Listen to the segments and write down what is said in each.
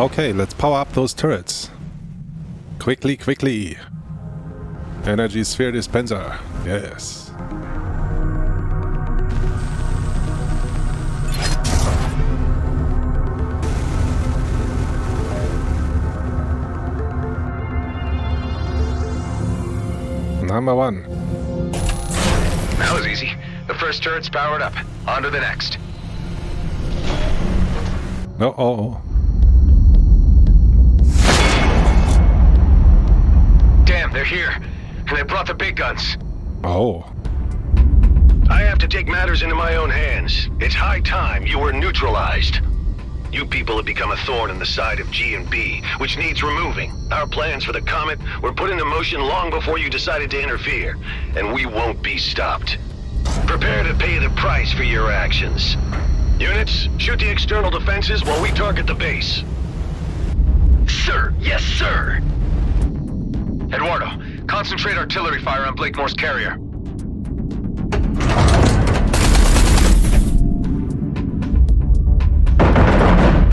Okay, let's power up those turrets. Quickly, quickly. Energy sphere dispenser. Yes. Number 1. That was easy. The first turret's powered up. On to the next. Uh-oh. Damn, they're here. And they brought the big guns. Oh. I have to take matters into my own hands. It's high time you were neutralized. You people have become a thorn in the side of G&B, which needs removing. Our plans for the Comet were put into motion long before you decided to interfere, and we won't be stopped. Prepare to pay the price for your actions. Units, shoot the external defenses while we target the base. Sir, yes, sir. Eduardo, concentrate artillery fire on Blakemore's carrier.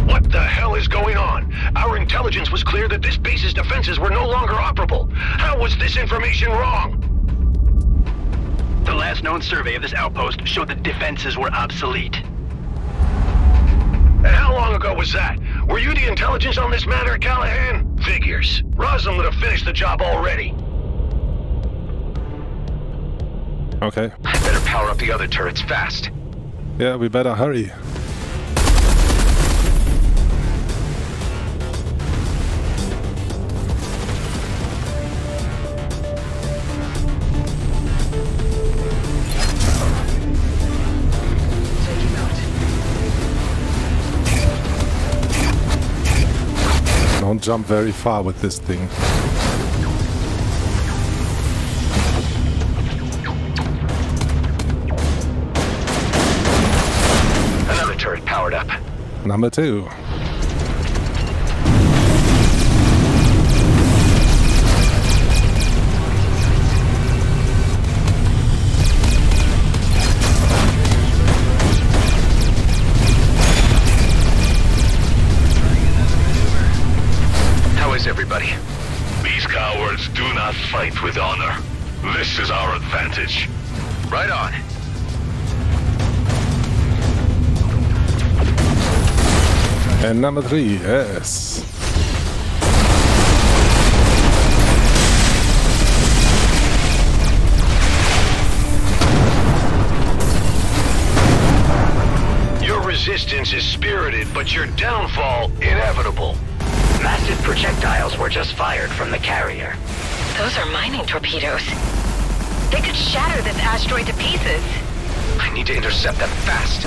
What the hell is going on? Our intelligence was clear that this base's defenses were no longer operable. How was this information wrong? The last known survey of this outpost showed that defenses were obsolete. And how long ago was that? Were you the intelligence on this matter, Callahan? Figures. Roslin would have finished the job already. Okay. Better power up the other turrets fast. Yeah, we better hurry. Don't jump very far with this thing. Another turret powered up. Number 2. Everybody. These cowards do not fight with honor. This is our advantage. Right on. And number 3, yes. Your resistance is spirited, but your downfall inevitable. Massive projectiles were just fired from the carrier. Those are mining torpedoes. They could shatter this asteroid to pieces. I need to intercept them fast.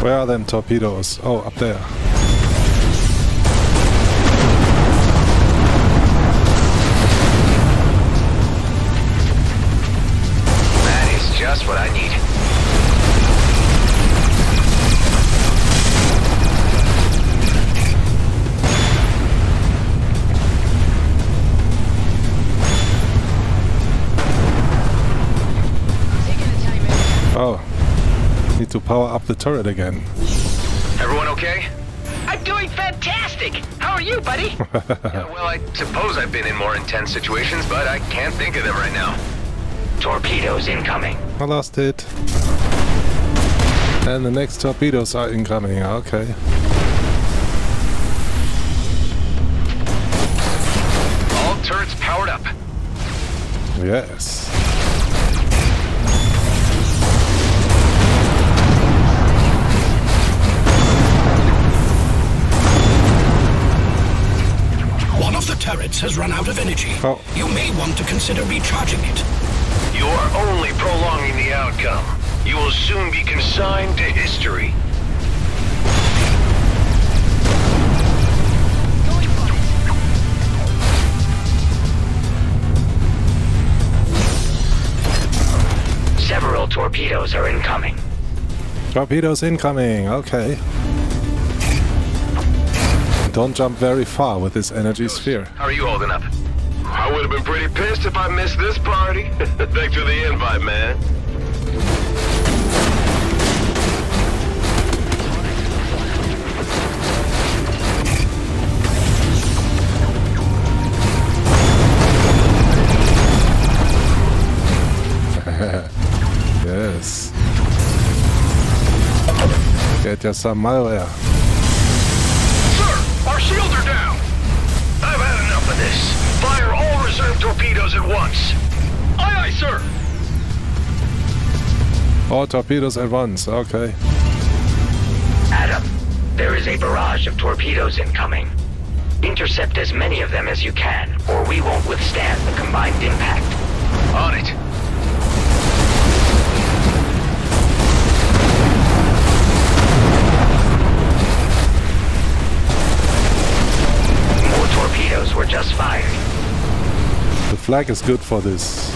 Where are them torpedoes? Oh, up there. That is just what I need. Oh. Need to power up the turret again. Everyone okay? I'm doing fantastic! How are you, buddy? Well, I suppose I've been in more intense situations, but I can't think of them right now. Torpedoes incoming. I lost it. And the next torpedoes are incoming. Okay. All turrets powered up. Yes. One of the turrets has run out of energy. Oh. You may want to consider recharging it. You're only prolonging the outcome. You will soon be consigned to history. Several torpedoes are incoming. Torpedoes incoming. Okay. Don't jump very far with this energy sphere. How are you holding up? I would have been pretty pissed if I missed this party. Thanks for the invite, man. Yes. Get you some malware. Sir, our shields are down! I've had enough of this. Fire all reserve torpedoes at once. Aye, aye, sir. All torpedoes at once, okay. Adam, there is a barrage of torpedoes incoming. Intercept as many of them as you can, or we won't withstand the combined impact. On it. More torpedoes were just fired. The flag is good for this.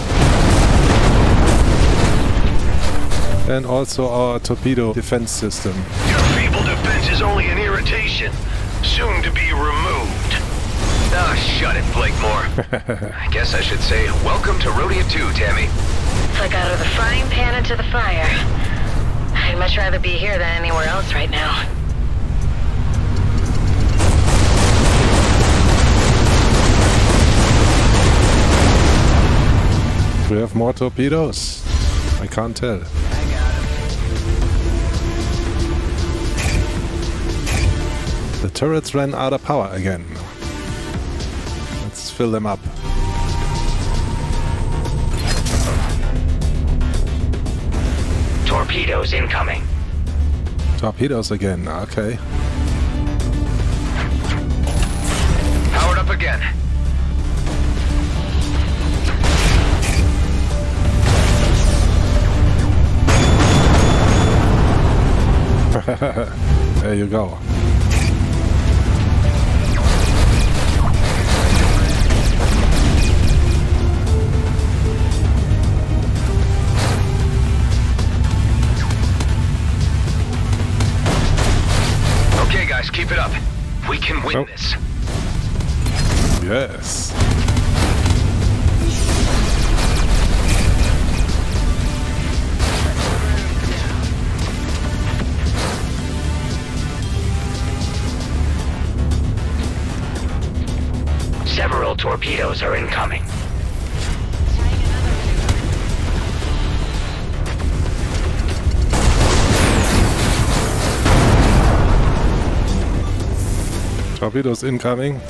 And also our torpedo defense system. Your feeble defense is only an irritation, soon to be removed. Ah, shut it, Blakemore. I guess I should say, welcome to Rodeo 2, Tammy. It's like out of the frying pan into the fire. I'd much rather be here than anywhere else right now. We have more torpedoes? I can't tell. The turrets ran out of power again. Let's fill them up. Torpedoes incoming. Torpedoes again, okay. Powered up again. There you go. Okay, guys, keep it up. We can win Oh. this. Yes. Several torpedoes are incoming. Torpedoes incoming.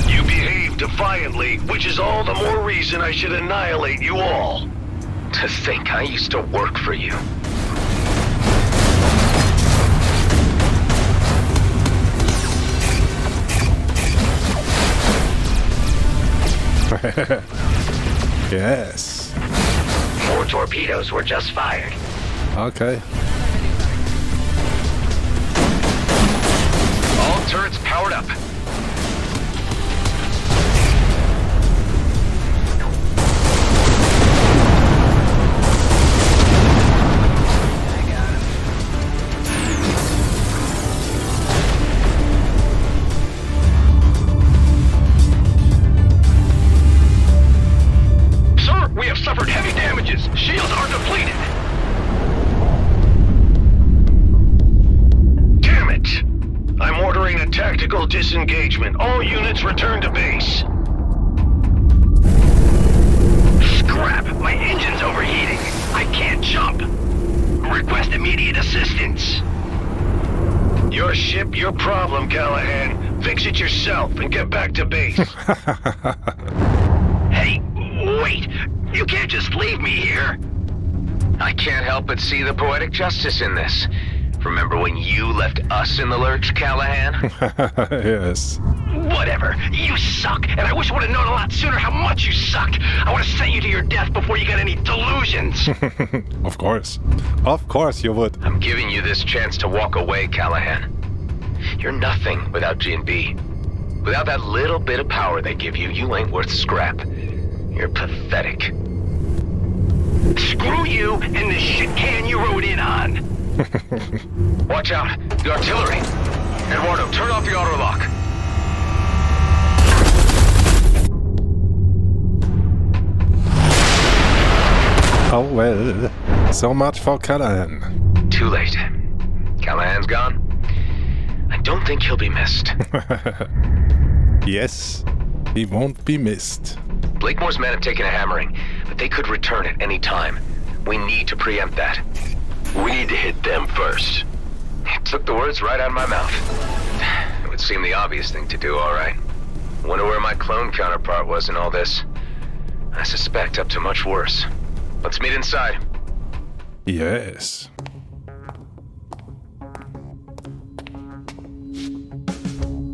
You behaved defiantly, which is all the more reason I should annihilate you all. To think I used to work for you. Yes. More torpedoes were just fired. Okay. All turrets powered up. Sir, we have suffered heavy damages. Shields are depleted. Damn it! I'm ordering a tactical disengagement. All units return to base. Scrap! My engine's overheating. I can't jump. Request immediate assistance. Your ship, your problem, Callahan. Fix it yourself and get back to base. Hey, wait! You can't just leave me here! I can't help but see the poetic justice in this. Remember when you left us in the lurch, Callahan? Yes. Whatever. You suck, and I wish I would have known a lot sooner how much you sucked. I would have sent you to your death before you got any delusions. Of course. Of course you would. I'm giving you this chance to walk away, Callahan. You're nothing without G&B. Without that little bit of power they give you, you ain't worth scrap. You're pathetic. Screw you and the shit can you rode in on. Watch out! The artillery! Eduardo, turn off the auto lock. Oh well. So much for Callahan. Too late. Callahan's gone. I don't think he'll be missed. Yes, he won't be missed. Blakemore's men have taken a hammering, but they could return at any time. We need to preempt that. We need to hit them first. It took the words right out of my mouth. It would seem the obvious thing to do, all right. Wonder where my clone counterpart was in all this. I suspect up to much worse. Let's meet inside. Yes.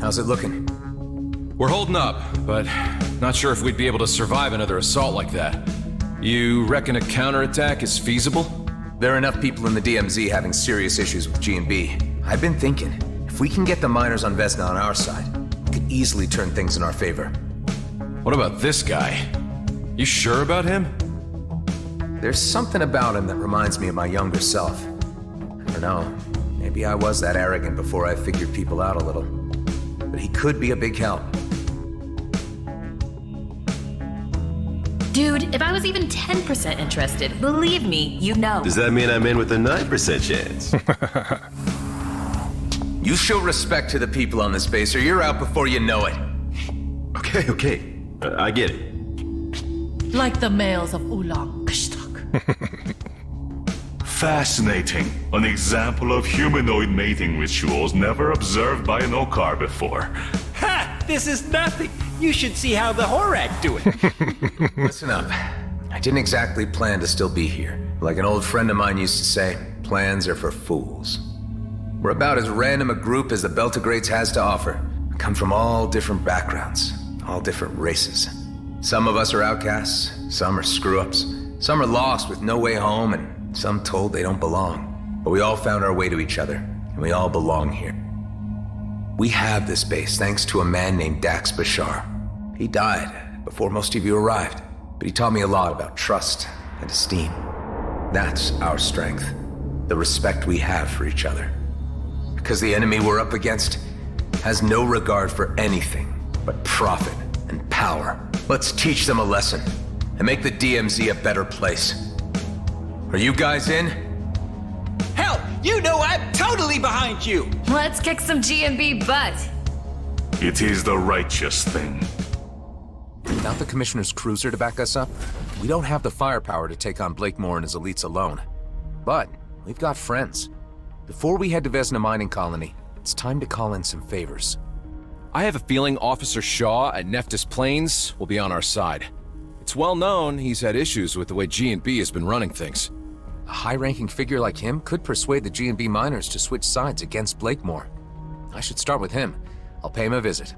How's it looking? We're holding up, but not sure if we'd be able to survive another assault like that. You reckon a counterattack is feasible? There are enough people in the DMZ having serious issues with G&B. I've been thinking, if we can get the miners on Vesna on our side, we could easily turn things in our favor. What about this guy? You sure about him? There's something about him that reminds me of my younger self. I don't know, maybe I was that arrogant before I figured people out a little. But he could be a big help. Dude, if I was even 10% interested, believe me, you know. Does that mean I'm in with a 9% chance? You show respect to the people on this base or you're out before you know it. Okay. I get it. Like the males of Ulang Kashtak. Fascinating. An example of humanoid mating rituals never observed by an Okar before. Ha! This is nothing. You should see how the Horak do it. Listen up. I didn't exactly plan to still be here. Like an old friend of mine used to say, plans are for fools. We're about as random a group as the Beltogrades has to offer. We come from all different backgrounds, all different races. Some of us are outcasts, some are screw-ups, some are lost with no way home, and some told they don't belong. But we all found our way to each other, and we all belong here. We have this base thanks to a man named Dax Bashar. He died before most of you arrived, but he taught me a lot about trust and esteem. That's our strength, the respect we have for each other. Because the enemy we're up against has no regard for anything but profit and power. Let's teach them a lesson and make the DMZ a better place. Are you guys in? Hell, you know I'm totally behind you. Let's kick some G&B butt. It is the righteous thing. Without the Commissioner's cruiser to back us up, we don't have the firepower to take on Blakemore and his elites alone. But we've got friends. Before we head to Vesna Mining Colony, it's time to call in some favors. I have a feeling Officer Shaw at Nephthys Plains will be on our side. It's well known he's had issues with the way G&B has been running things. A high-ranking figure like him could persuade the G&B miners to switch sides against Blakemore. I should start with him. I'll pay him a visit.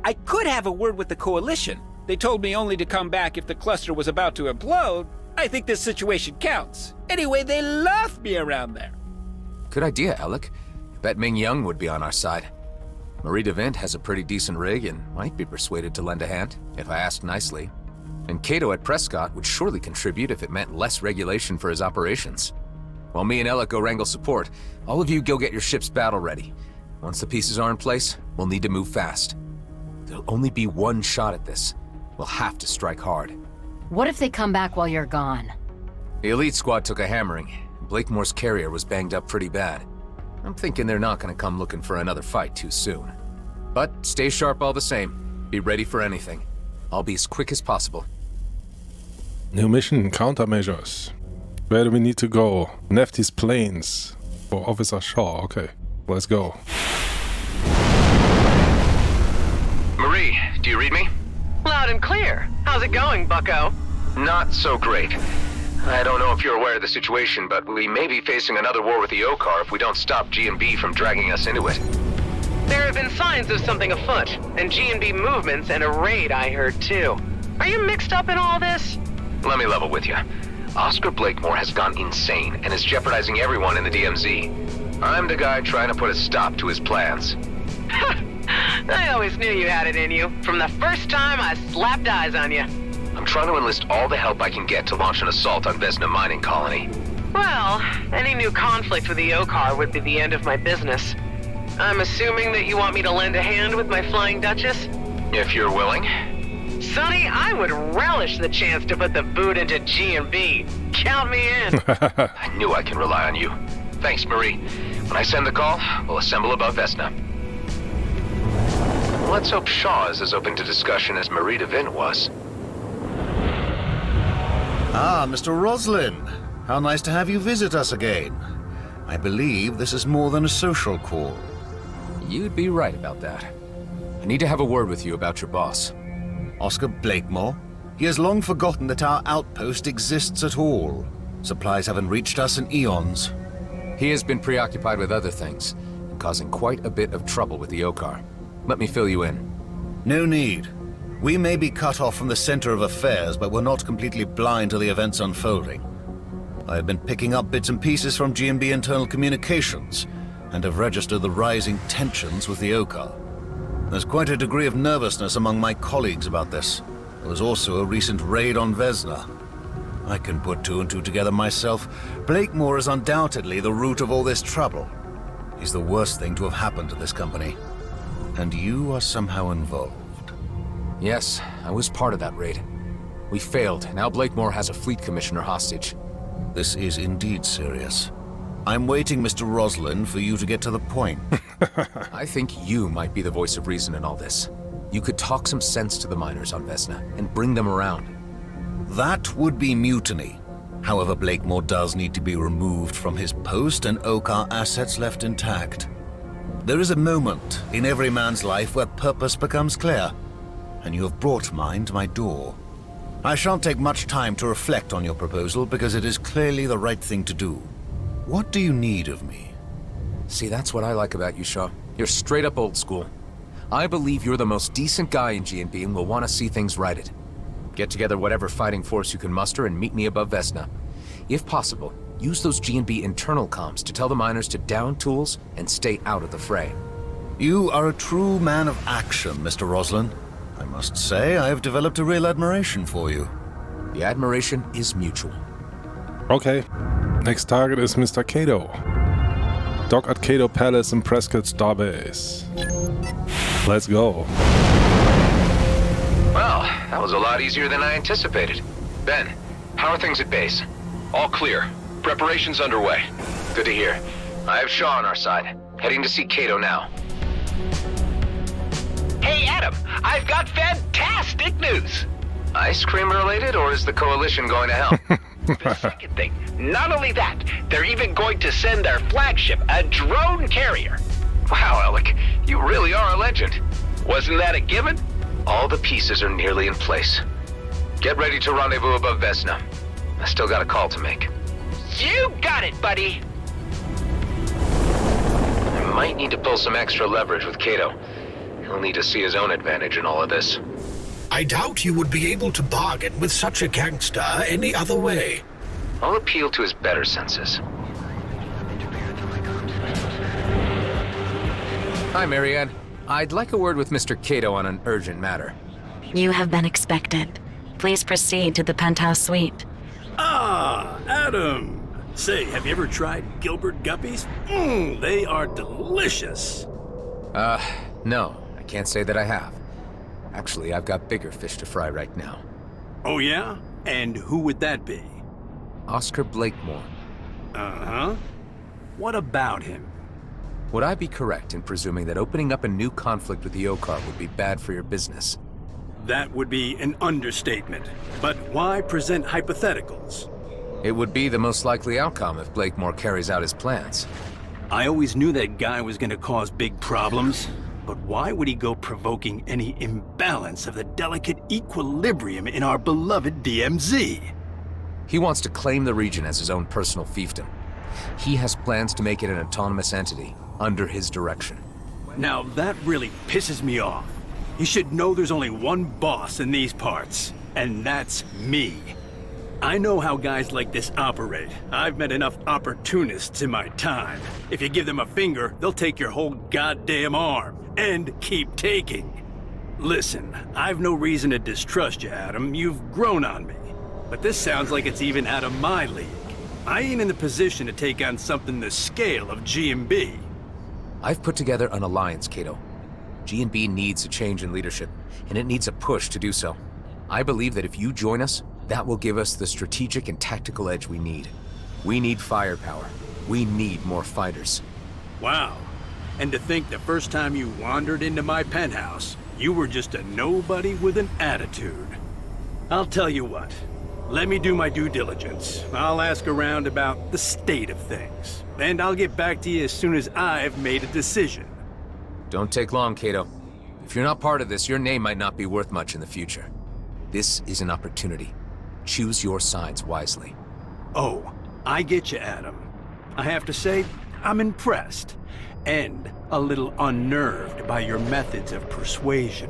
I could have a word with the Coalition. They told me only to come back if the cluster was about to implode. I think this situation counts. Anyway, they love me around there. Good idea, Alec. I bet Ming Young would be on our side. Marie DeVint has a pretty decent rig and might be persuaded to lend a hand, if I ask nicely. And Cato at Prescott would surely contribute if it meant less regulation for his operations. While me and Alec go wrangle support, all of you go get your ships battle ready. Once the pieces are in place, we'll need to move fast. There'll only be one shot at this. We'll have to strike hard. What if they come back while you're gone? The elite squad took a hammering. Blakemore's carrier was banged up pretty bad. I'm thinking they're not gonna come looking for another fight too soon. But stay sharp all the same. Be ready for anything. I'll be as quick as possible. New mission, countermeasures. Where do we need to go? Nephthys Plains. For Officer Shaw, okay. Let's go. Marie, do you read me? Loud and clear. How's it going, bucko? Not so great. I don't know if you're aware of the situation, but we may be facing another war with the Okar if we don't stop G&B from dragging us into it. There have been signs of something afoot, and G&B movements and a raid I heard too. Are you mixed up in all this? Let me level with you. Oscar Blakemore has gone insane and is jeopardizing everyone in the DMZ. I'm the guy trying to put a stop to his plans. I always knew you had it in you, from the first time I slapped eyes on you. I'm trying to enlist all the help I can get to launch an assault on Vesna Mining Colony. Well, any new conflict with the Okar would be the end of my business. I'm assuming that you want me to lend a hand with my Flying Duchess? If you're willing. Sonny, I would relish the chance to put the boot into G&B. Count me in. I knew I can rely on you. Thanks, Marie. When I send the call, we'll assemble above Vesna. Let's hope Shaw is as open to discussion as Marie DeVint was. Ah, Mr. Roslin. How nice to have you visit us again. I believe this is more than a social call. You'd be right about that. I need to have a word with you about your boss. Oscar Blakemore? He has long forgotten that our outpost exists at all. Supplies haven't reached us in eons. He has been preoccupied with other things, and causing quite a bit of trouble with the Okar. Let me fill you in. No need. We may be cut off from the center of affairs, but we're not completely blind to the events unfolding. I have been picking up bits and pieces from G&B internal communications, and have registered the rising tensions with the Okar. There's quite a degree of nervousness among my colleagues about this. There was also a recent raid on Vesna. I can put two and two together myself. Blakemore is undoubtedly the root of all this trouble. He's the worst thing to have happened to this company. And you are somehow involved. Yes, I was part of that raid. We failed. Now Blakemore has a fleet commissioner hostage. This is indeed serious. I'm waiting, Mr. Roslin, for you to get to the point. I think you might be the voice of reason in all this. You could talk some sense to the miners on Vesna and bring them around. That would be mutiny. However, Blakemore does need to be removed from his post and Okar assets left intact. There is a moment in every man's life where purpose becomes clear, and you have brought mine to my door. I shan't take much time to reflect on your proposal because it is clearly the right thing to do. What do you need of me? See, that's what I like about you, Shaw. You're straight up old school. I believe you're the most decent guy in G&B and will want to see things righted. Get together whatever fighting force you can muster and meet me above Vesna. If possible, use those G&B internal comms to tell the miners to down tools and stay out of the fray. You are a true man of action, Mr. Roslin. I must say, I have developed a real admiration for you. The admiration is mutual. Okay. Next target is Mr. Cato. Dock at Cato Palace in Prescott Starbase. Let's go. Well, that was a lot easier than I anticipated. Ben, how are things at base? All clear. Preparations underway. Good to hear. I have Shaw on our side. Heading to see Cato now. Hey, Adam, I've got fantastic news. Ice cream related, or is the Coalition going to hell? The second thing, not only that, they're even going to send their flagship, a drone carrier. Wow, Alec, you really are a legend. Wasn't that a given? All the pieces are nearly in place. Get ready to rendezvous above Vesna. I still got a call to make. You got it, buddy. I might need to pull some extra leverage with Cato. He'll need to see his own advantage in all of this. I doubt you would be able to bargain with such a gangster any other way. I'll appeal to his better senses. Hi, Marianne. I'd like a word with Mr. Cato on an urgent matter. You have been expected. Please proceed to the penthouse suite. Ah, Adam. Say, have you ever tried Gilbert Guppies? They are delicious. No, I can't say that I have. Actually, I've got bigger fish to fry right now. Oh yeah? And who would that be? Oscar Blakemore. Uh-huh. What about him? Would I be correct in presuming that opening up a new conflict with the Okar would be bad for your business? That would be an understatement. But why present hypotheticals? It would be the most likely outcome if Blakemore carries out his plans. I always knew that guy was going to cause big problems. But why would he go provoking any imbalance of the delicate equilibrium in our beloved DMZ? He wants to claim the region as his own personal fiefdom. He has plans to make it an autonomous entity, under his direction. Now that really pisses me off. He should know there's only one boss in these parts, and that's me. I know how guys like this operate. I've met enough opportunists in my time. If you give them a finger, they'll take your whole goddamn arm. And keep taking. Listen, I've no reason to distrust you, Adam. You've grown on me. But this sounds like it's even out of my league. I ain't in the position to take on something the scale of G&B. I've put together an alliance, Cato. G&B needs a change in leadership, and it needs a push to do so. I believe that if you join us, That will give us the strategic and tactical edge we need. We need firepower. We need more fighters. Wow. And to think the first time you wandered into my penthouse, you were just a nobody with an attitude. I'll tell you what. Let me do my due diligence. I'll ask around about the state of things. And I'll get back to you as soon as I've made a decision. Don't take long, Cato. If you're not part of this, your name might not be worth much in the future. This is an opportunity. Choose your sides wisely. Oh, I get you, Adam. I have to say, I'm impressed. And a little unnerved by your methods of persuasion.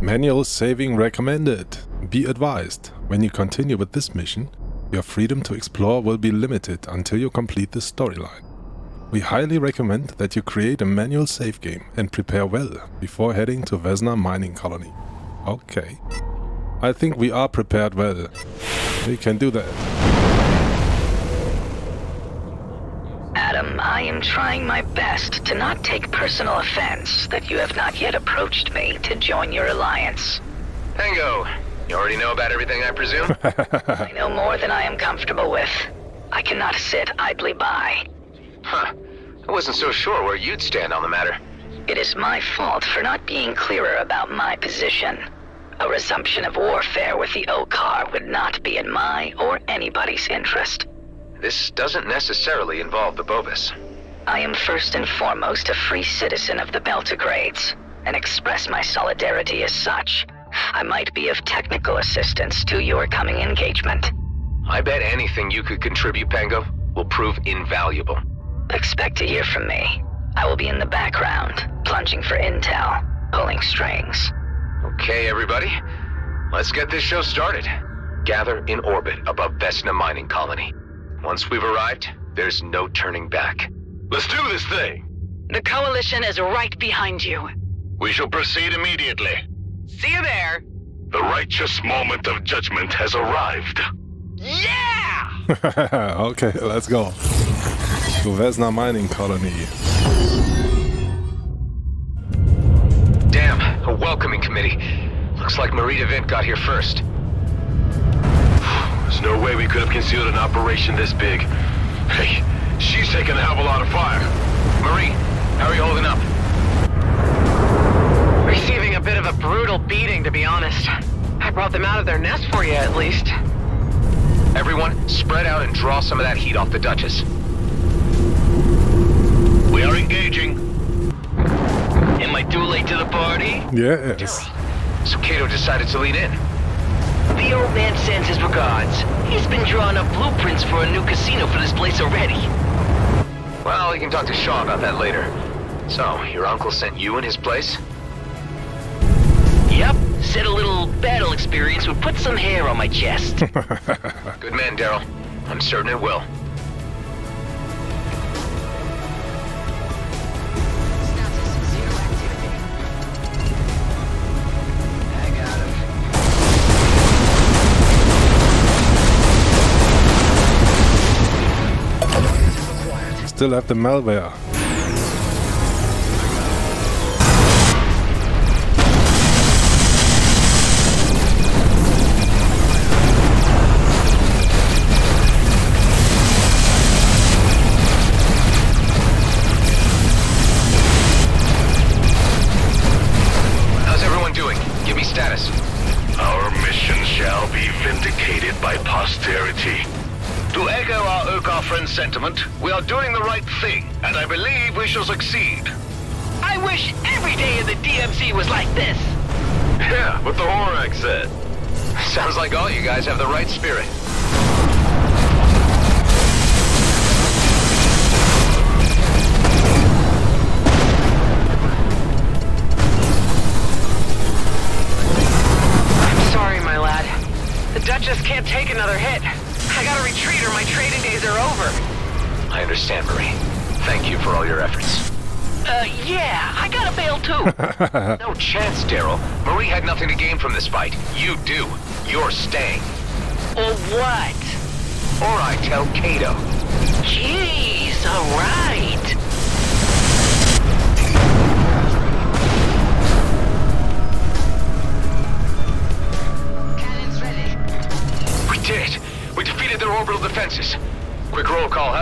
Manual saving recommended. Be advised, when you continue with this mission, your freedom to explore will be limited until you complete the storyline. We highly recommend that you create a manual save game and prepare well before heading to Vesna mining colony. Okay. I think we are prepared well. We can do that. Adam, I am trying my best to not take personal offense that you have not yet approached me to join your alliance. Tango, you already know about everything, I presume? I know more than I am comfortable with. I cannot sit idly by. Huh. I wasn't so sure where you'd stand on the matter. It is my fault for not being clearer about my position. A resumption of warfare with the Okar would not be in my or anybody's interest. This doesn't necessarily involve the Bovis. I am first and foremost a free citizen of the Beltogrades, and express my solidarity as such. I might be of technical assistance to your coming engagement. I bet anything you could contribute, Pango, will prove invaluable. Expect to hear from me. I will be in the background, plunging for intel, pulling strings. Okay, everybody. Let's get this show started. Gather in orbit above Vesna mining colony. Once we've arrived, there's no turning back. Let's do this thing! The Coalition is right behind you. We shall proceed immediately. See you there! The righteous moment of judgment has arrived. Yeah! Okay, let's go. To Vesna mining colony. Damn, a welcoming committee. Looks like Marie DeVint got here first. There's no way we could have concealed an operation this big. Hey, she's taking a hell of a lot of fire. Marie, how are you holding up? Receiving a bit of a brutal beating, to be honest. I brought them out of their nest for you, at least. Everyone, spread out and draw some of that heat off the Duchess. We are engaging. Am I too late to the party? Yes. So Cato decided to lean in. The old man sends his regards. He's been drawing up blueprints for a new casino for this place already. Well, you can talk to Shaw about that later. So, your uncle sent you in his place? Yep, said a little battle experience would put some hair on my chest. Good man, Daryl. I'm certain it will. Still have the malware. How's everyone doing? Give me status. Our mission shall be vindicated by posterity. To echo our Okar friend's sentiment, we are doing the right thing, and I believe we shall succeed. I wish every day in the DMZ was like this. Yeah, what the Horak said. Sounds like all you guys have the right spirit. I'm sorry, my lad. The Duchess can't take another hit. I gotta retreat or my trading days are over. I understand, Marie. Thank you for all your efforts. Yeah, I gotta bail too. No chance, Daryl. Marie had nothing to gain from this fight. You do. You're staying. Or what? Or I tell Cato. Jeez, alright.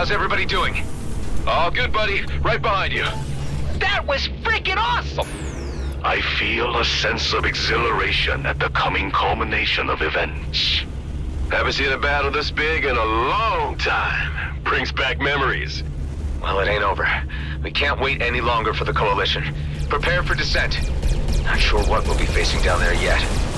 How's everybody doing? All good, buddy. Right behind you. That was freaking awesome! I feel a sense of exhilaration at the coming culmination of events. Haven't seen a battle this big in a long time. Brings back memories. Well, it ain't over. We can't wait any longer for the Coalition. Prepare for descent. Not sure what we'll be facing down there yet.